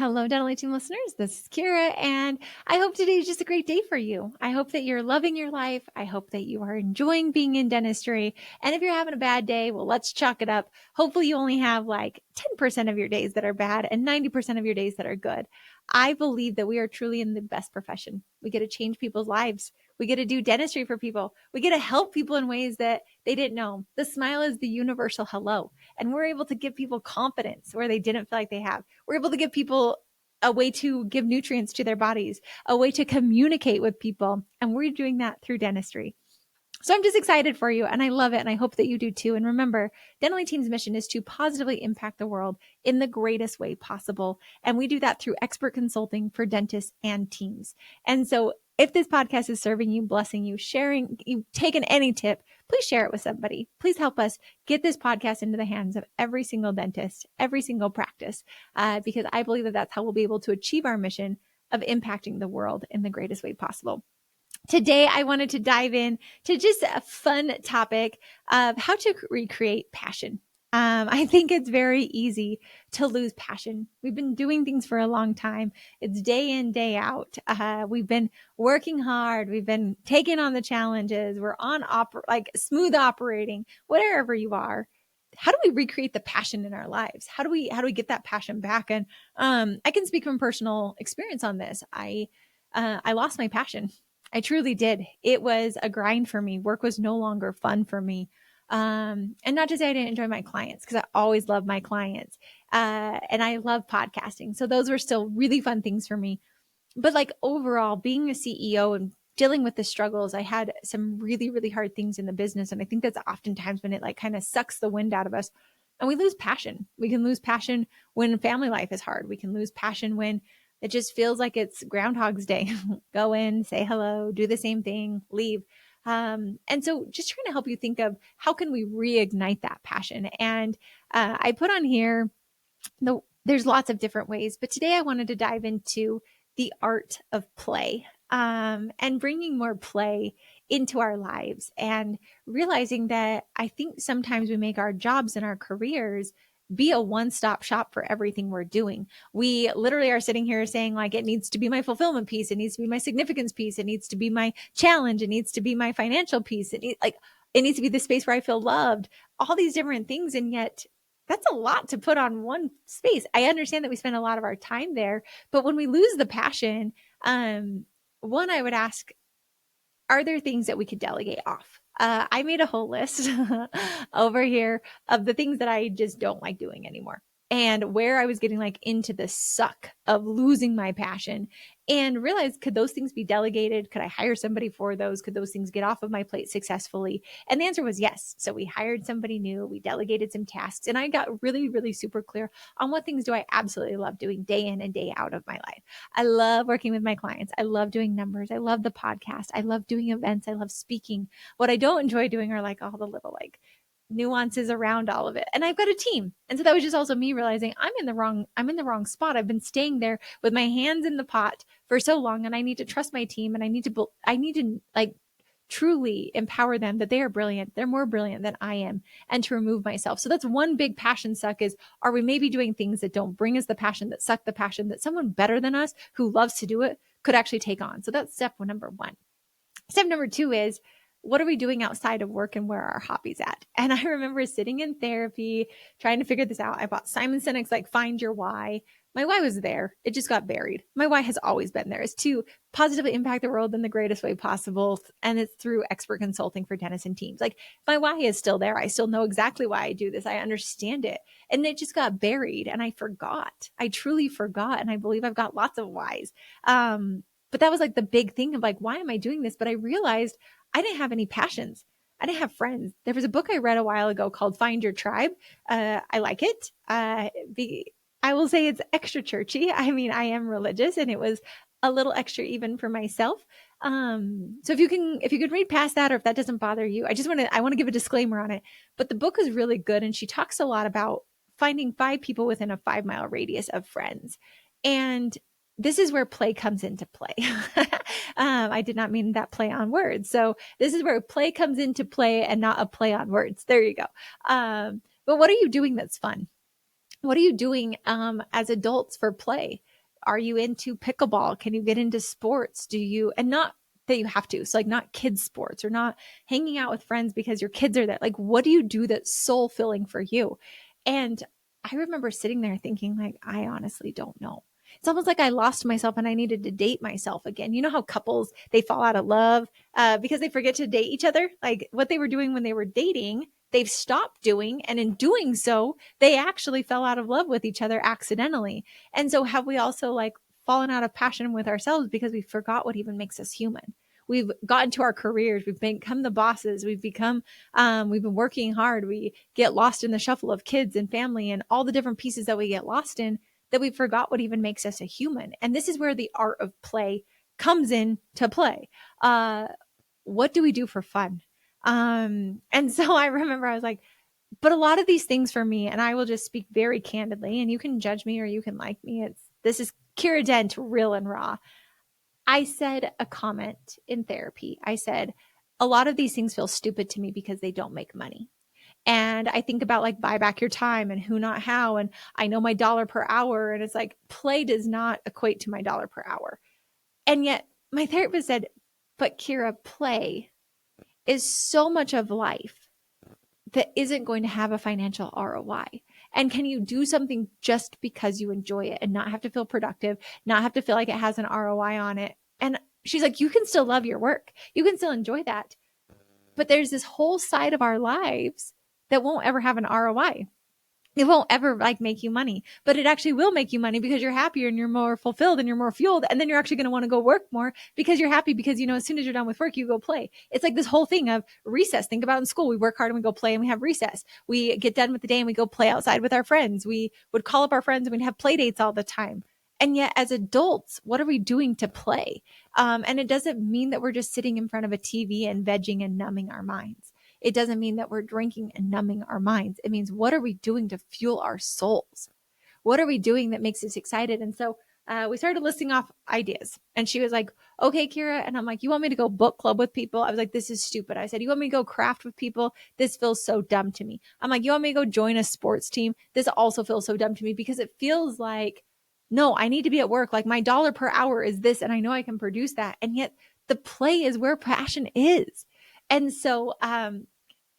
Hello, Dental Team listeners. This is Kiera, and I hope today is just a great day for you. I hope that you're loving your life. I hope that you are enjoying being in dentistry. And if you're having a bad day, well, let's chalk it up. Hopefully, you only have like 10% of your days that are bad and 90% of your days that are good. I believe that we are truly in the best profession. We get to change people's lives. We get to do dentistry for people. We get to help people in ways that they didn't know. The smile is the universal hello. And we're able to give people confidence where they didn't feel like they have. We're able to give people a way to give nutrients to their bodies, a way to communicate with people. And we're doing that through dentistry. So I'm just excited for you and I love it. And I hope that you do too. And remember, Dental Team's mission is to positively impact the world in the greatest way possible. And we do that through expert consulting for dentists and teams. And so if this podcast is serving you, blessing you, sharing, you've taken any tip, please share it with somebody. Please help us get this podcast into the hands of every single dentist, every single practice, because I believe that that's how we'll be able to achieve our mission of impacting the world in the greatest way possible. Today, I wanted to dive in to just a fun topic of how to recreate passion. I think it's very easy to lose passion. We've been doing things for a long time. It's day in, day out. We've been working hard. We've been taking on the challenges. We're on smooth operating, whatever you are. How do we recreate the passion in our lives? How do we get that passion back? And I can speak from personal experience on this. I lost my passion. I truly did. It was a grind for me. Work was no longer fun for me. And not to say I didn't enjoy my clients, because I always love my clients. And I love podcasting. So those were still really fun things for me. But like overall, being a CEO and dealing with the struggles, I had some really, really hard things in the business. And I think that's oftentimes when it like kind of sucks the wind out of us and we lose passion. We can lose passion when family life is hard. We can lose passion when it just feels like it's Groundhog's Day. Go in, say hello, do the same thing, leave. And so just trying to help you think of how can we reignite that passion. And I put on here, there's lots of different ways, but today I wanted to dive into the art of play and bringing more play into our lives and realizing that I think sometimes we make our jobs and our careers be a one-stop shop for everything we're doing. We literally are sitting here saying like, it needs to be my fulfillment piece. It needs to be my significance piece. It needs to be my challenge. It needs to be my financial piece. It needs to be the space where I feel loved, all these different things. And yet that's a lot to put on one space. I understand that we spend a lot of our time there, but when we lose the passion, one, I would ask, are there things that we could delegate off? I made a whole list over here of the things that I just don't like doing anymore and where I was getting like into the suck of losing my passion and realized, could those things be delegated? Could I hire somebody for those? Could those things get off of my plate successfully? And the answer was yes. So we hired somebody new, we delegated some tasks, and I got really, really super clear on what things do I absolutely love doing day in and day out of my life. I love working with my clients. I love doing numbers. I love the podcast. I love doing events. I love speaking. What I don't enjoy doing are like all the little like nuances around all of it. And I've got a team. And so that was just also me realizing I'm in the wrong spot. I've been staying there with my hands in the pot for so long, and I need to trust my team, and I need to like truly empower them that they are brilliant. They're more brilliant than I am, and to remove myself. So that's one big passion suck is, are we maybe doing things that don't bring us the passion, that suck the passion that someone better than us who loves to do it could actually take on? So that's step number one. Step number two is, what are we doing outside of work and where are our hobbies at? And I remember sitting in therapy, trying to figure this out. I bought Simon Sinek's like Find Your Why. My why was there. It just got buried. My why has always been there, is to positively impact the world in the greatest way possible. And it's through expert consulting for dentists and teams. Like my why is still there. I still know exactly why I do this. I understand it. And it just got buried and I forgot. I truly forgot. And I believe I've got lots of whys. But that was like the big thing of like, why am I doing this? But I realized I didn't have any passions. I didn't have friends. There was a book I read a while ago called Find Your Tribe. I like it. I will say it's extra churchy. I mean, I am religious, and it was a little extra even for myself. So if you could read past that, or if that doesn't bother you, I want to give a disclaimer on it, but the book is really good. And she talks a lot about finding 5 people within a 5-mile radius of friends. And this is where play comes into play. I did not mean that play on words. So this is where play comes into play and not a play on words. There you go. But what are you doing that's fun? What are you doing as adults for play? Are you into pickleball? Can you get into sports? And not that you have to. So like not kids sports or not hanging out with friends because your kids are there. Like, what do you do that's soul filling for you? And I remember sitting there thinking like, I honestly don't know. It's almost like I lost myself and I needed to date myself again. You know how couples, they fall out of love because they forget to date each other? Like what they were doing when they were dating, they've stopped doing. And in doing so, they actually fell out of love with each other accidentally. And so have we also like fallen out of passion with ourselves because we forgot what even makes us human? We've gotten to our careers. We've become the bosses. We've been working hard. We get lost in the shuffle of kids and family and all the different pieces that we get lost in, that we forgot what even makes us a human. And this is where the art of play comes in to play. What do we do for fun? And so I remember I was like, but a lot of these things for me, and I will just speak very candidly, and you can judge me or you can like me. This is Kiera Dent, real and raw. I said a comment in therapy. I said, a lot of these things feel stupid to me because they don't make money. And I think about like buy back your time and who not how. And I know my dollar per hour. And it's like play does not equate to my dollar per hour. And yet my therapist said, but Kiera, play is so much of life that isn't going to have a financial ROI. And can you do something just because you enjoy it and not have to feel productive, not have to feel like it has an ROI on it? And she's like, you can still love your work. You can still enjoy that. But there's this whole side of our lives that won't ever have an ROI. It won't ever like make you money, but it actually will make you money because you're happier and you're more fulfilled and you're more fueled. And then you're actually going to want to go work more because you're happy because, as soon as you're done with work, you go play. It's like this whole thing of recess. Think about in school. We work hard and we go play and we have recess. We get done with the day and we go play outside with our friends. We would call up our friends and we'd have play dates all the time. And yet as adults, what are we doing to play? And it doesn't mean that we're just sitting in front of a TV and vegging and numbing our minds. It doesn't mean that we're drinking and numbing our minds. It means, what are we doing to fuel our souls? What are we doing that makes us excited? And so we started listing off ideas. And she was like, okay, Kiera. And I'm like, you want me to go book club with people? I was like, this is stupid. I said, you want me to go craft with people? This feels so dumb to me. I'm like, you want me to go join a sports team? This also feels so dumb to me because it feels like, no, I need to be at work. Like my dollar per hour is this. And I know I can produce that. And yet the play is where passion is. And so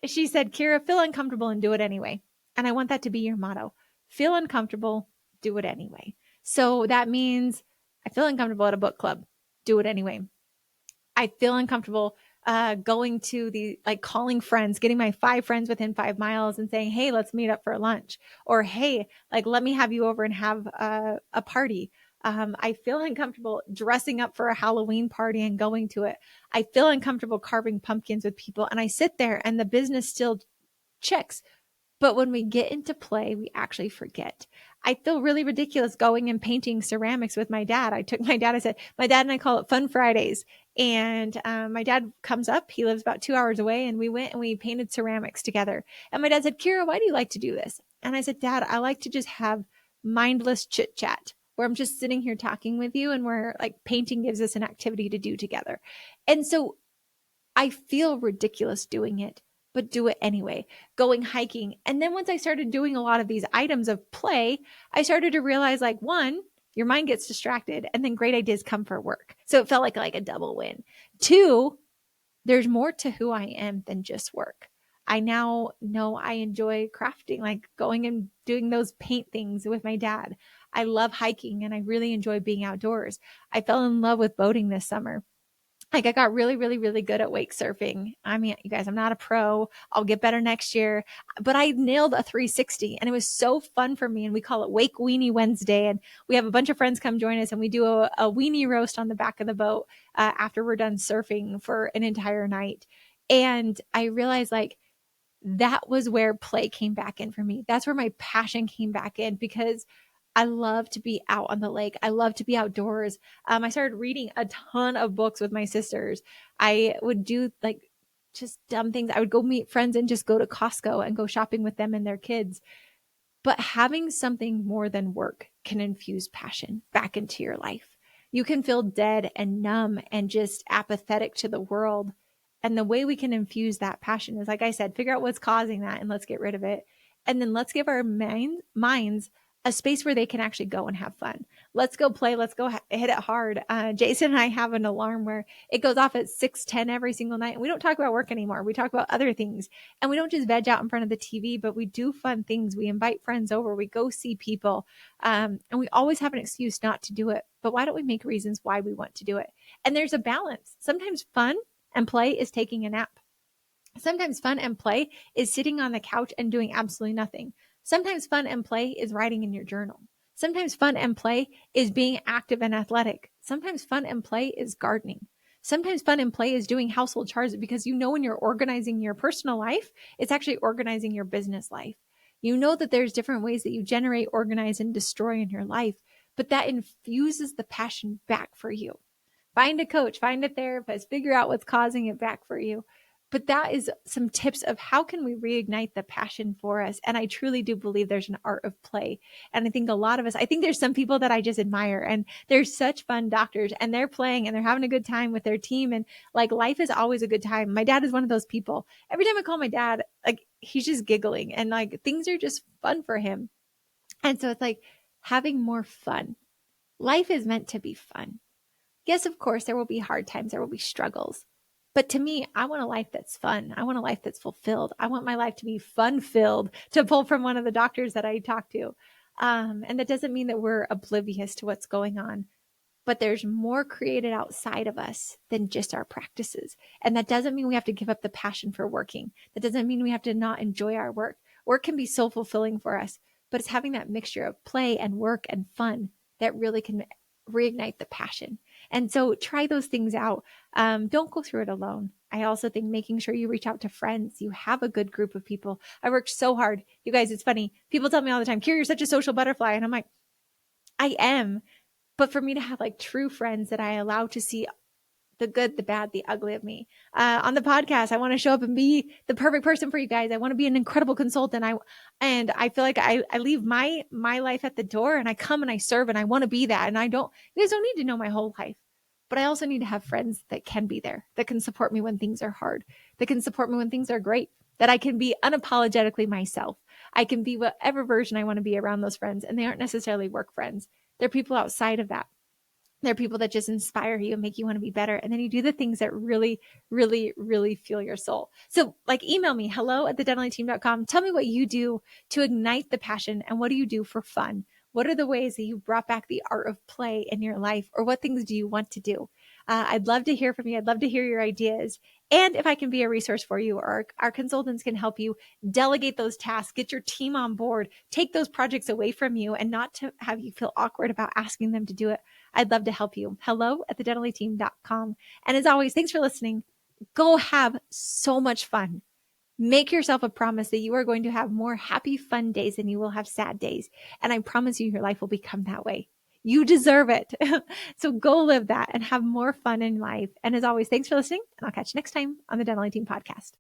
she said, Kiera, feel uncomfortable and do it anyway. And I want that to be your motto. Feel uncomfortable, do it anyway. So that means I feel uncomfortable at a book club, do it anyway. I feel uncomfortable going to calling friends, getting my 5 friends within 5 miles and saying, hey, let's meet up for lunch. Or, hey, let me have you over and have a party. I feel uncomfortable dressing up for a Halloween party and going to it. I feel uncomfortable carving pumpkins with people. And I sit there and the business still checks. But when we get into play, we actually forget. I feel really ridiculous going and painting ceramics with my dad. I took my dad, I said, my dad and I call it Fun Fridays. And my dad comes up, he lives about 2 hours away, and we went and we painted ceramics together. And my dad said, Kiera, why do you like to do this? And I said, Dad, I like to just have mindless chit chat where I'm just sitting here talking with you and where painting gives us an activity to do together. And so I feel ridiculous doing it, but do it anyway, going hiking. And then once I started doing a lot of these items of play, I started to realize one, your mind gets distracted and then great ideas come for work. So it felt like a double win. 2, there's more to who I am than just work. I now know I enjoy crafting, going and doing those paint things with my dad. I love hiking and I really enjoy being outdoors. I fell in love with boating this summer. I got really, really, really good at wake surfing. I mean, you guys, I'm not a pro. I'll get better next year, but I nailed a 360 and it was so fun for me. And we call it Wake Weenie Wednesday. And we have a bunch of friends come join us and we do a weenie roast on the back of the boat after we're done surfing for an entire night. And I realized that was where play came back in for me. That's where my passion came back in because I love to be out on the lake. I love to be outdoors. I started reading a ton of books with my sisters. I would do just dumb things. I would go meet friends and just go to Costco and go shopping with them and their kids. But having something more than work can infuse passion back into your life. You can feel dead and numb and just apathetic to the world. And the way we can infuse that passion is, like I said, figure out what's causing that and let's get rid of it. And then let's give our minds a space where they can actually go and have fun. Let's go play. Let's go hit it hard. Jason and I have an alarm where it goes off at 6:10 every single night. And we don't talk about work anymore. We talk about other things. And we don't just veg out in front of the TV, but we do fun things. We invite friends over. We go see people. And we always have an excuse not to do it. But why don't we make reasons why we want to do it? And there's a balance. Sometimes fun and play is taking a nap. Sometimes fun and play is sitting on the couch and doing absolutely nothing. Sometimes fun and play is writing in your journal. Sometimes fun and play is being active and athletic. Sometimes fun and play is gardening. Sometimes fun and play is doing household chores, because you know when you're organizing your personal life, it's actually organizing your business life. You know that there's different ways that you generate, organize, and destroy in your life, but that infuses the passion back for you. Find a coach, find a therapist, figure out what's causing it back for you. But that is some tips of how can we reignite the passion for us. And I truly do believe there's an art of play. And I think a lot of us, I think there's some people that I just admire, and they're such fun doctors, and they're playing and they're having a good time with their team. And like, life is always a good time. My dad is one of those people. Every time I call my dad, like, he's just giggling and like things are just fun for him. And so it's like having more fun. Life is meant to be fun. Yes, of course, there will be hard times. There will be struggles. But to me, I want a life that's fun. I want a life that's fulfilled. I want my life to be fun-filled, to pull from one of the doctors that I talked to. And that doesn't mean that we're oblivious to what's going on, but there's more created outside of us than just our practices. And that doesn't mean we have to give up the passion for working. That doesn't mean we have to not enjoy our work. Work can be so fulfilling for us, but it's having that mixture of play and work and fun that really can reignite the passion. And so try those things out. Don't go through it alone. I also think making sure you reach out to friends. You have a good group of people. I worked so hard. You guys, it's funny. People tell me all the time, Kiera, you're such a social butterfly. And I'm like, I am. But for me to have like true friends that I allow to see the good, the bad, the ugly of me. On the podcast, I want to show up and be the perfect person for you guys. I want to be an incredible consultant. And I feel like I leave my life at the door, and I come and I serve, and I want to be that. And you guys don't need to know my whole life, but I also need to have friends that can be there, that can support me when things are hard, that can support me when things are great, that I can be unapologetically myself. I can be whatever version I want to be around those friends. And they aren't necessarily work friends. They're people outside of that. They're people that just inspire you and make you want to be better. And then you do the things that really, really, really fuel your soul. So like, email me, hello@thedentistry.com. Tell me what you do to ignite the passion, and what do you do for fun? What are the ways that you brought back the art of play in your life, or what things do you want to do? I'd love to hear from you. I'd love to hear your ideas. And if I can be a resource for you, or our consultants can help you delegate those tasks, get your team on board, take those projects away from you, and not to have you feel awkward about asking them to do it, I'd love to help you. hello@thedentistry.com. And as always, thanks for listening. Go have so much fun. Make yourself a promise that you are going to have more happy, fun days than you will have sad days. And I promise you, your life will become that way. You deserve it. So go live that and have more fun in life. And as always, thanks for listening. And I'll catch you next time on the Dental Team Podcast.